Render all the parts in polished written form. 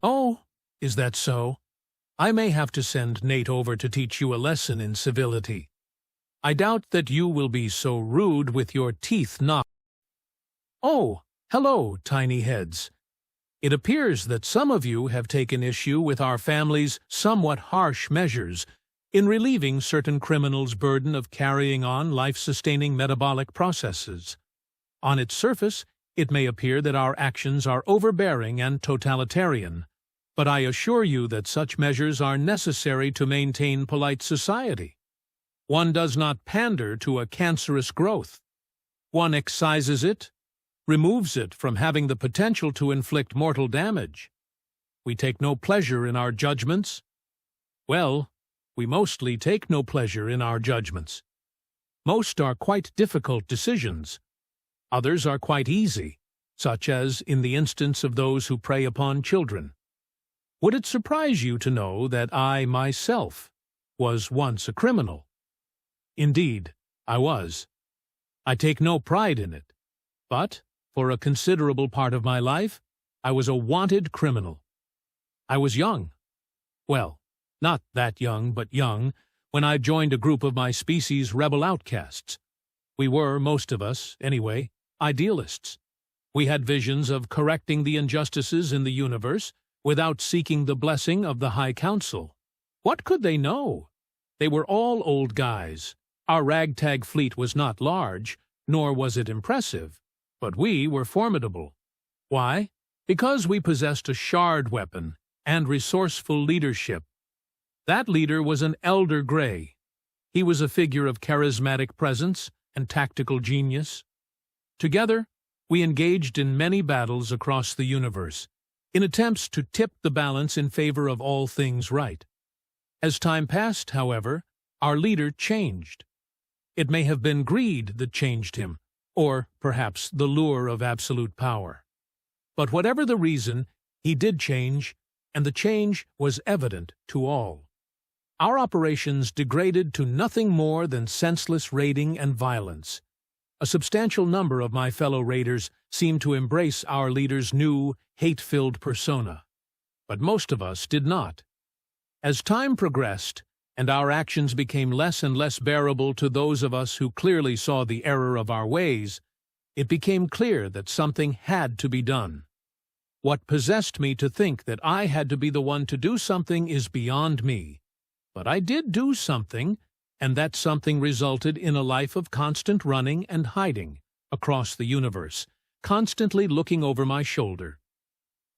Oh, is that so? I may have to send Nate over to teach you a lesson in civility. I doubt that you will be so rude with your teeth not. Oh, hello, tiny heads. It appears that some of you have taken issue with our family's somewhat harsh measures in relieving certain criminals' burden of carrying on life-sustaining metabolic processes. On its surface, it may appear that our actions are overbearing and totalitarian, but I assure you that such measures are necessary to maintain polite society. One does not pander to a cancerous growth. One excises it, removes it from having the potential to inflict mortal damage. We take no pleasure in our judgments. Well, we mostly take no pleasure in our judgments. Most are quite difficult decisions. Others are quite easy, such as in the instance of those who prey upon children. Would it surprise you to know that I, myself, was once a criminal? Indeed, I was. I take no pride in it, but, for a considerable part of my life, I was a wanted criminal. I was young. Well, not that young, but young, when I joined a group of my species' rebel outcasts. We were, most of us, anyway, idealists. We had visions of correcting the injustices in the universe without seeking the blessing of the High Council. What could they know? They were all old guys. Our ragtag fleet was not large, nor was it impressive, but we were formidable. Why? Because we possessed a shard weapon and resourceful leadership. That leader was an elder Grey. He was a figure of charismatic presence and tactical genius. Together, we engaged in many battles across the universe, in attempts to tip the balance in favor of all things right. As time passed, however, our leader changed. It may have been greed that changed him, or perhaps the lure of absolute power. But whatever the reason, he did change, and the change was evident to all. Our operations degraded to nothing more than senseless raiding and violence. A substantial number of my fellow raiders seemed to embrace our leader's new, hate-filled persona, but most of us did not. As time progressed, and our actions became less and less bearable to those of us who clearly saw the error of our ways, it became clear that something had to be done. What possessed me to think that I had to be the one to do something is beyond me. But I did do something, and that something resulted in a life of constant running and hiding across the universe, constantly looking over my shoulder.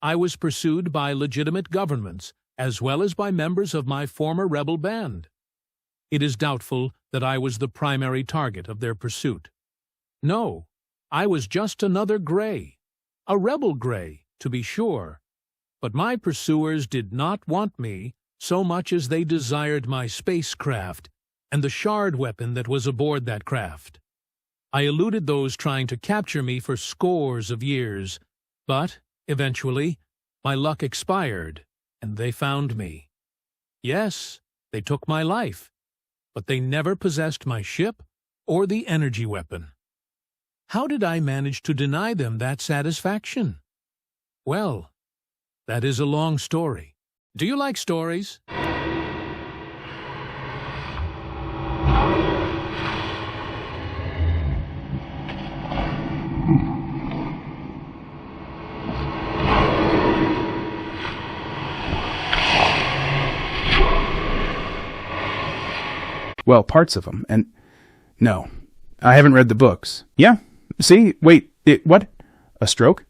I was pursued by legitimate governments, as well as by members of my former rebel band. It is doubtful that I was the primary target of their pursuit. No, I was just another Grey, a rebel Grey, to be sure, but my pursuers did not want me so much as they desired my spacecraft and the shard weapon that was aboard that craft. I eluded those trying to capture me for scores of years, but, eventually, my luck expired, and they found me. Yes, they took my life, but they never possessed my ship or the energy weapon. How did I manage to deny them that satisfaction? Well, that is a long story. Do you like stories? Well, parts of them, and no, I haven't read the books. Yeah, see, wait, what? A stroke?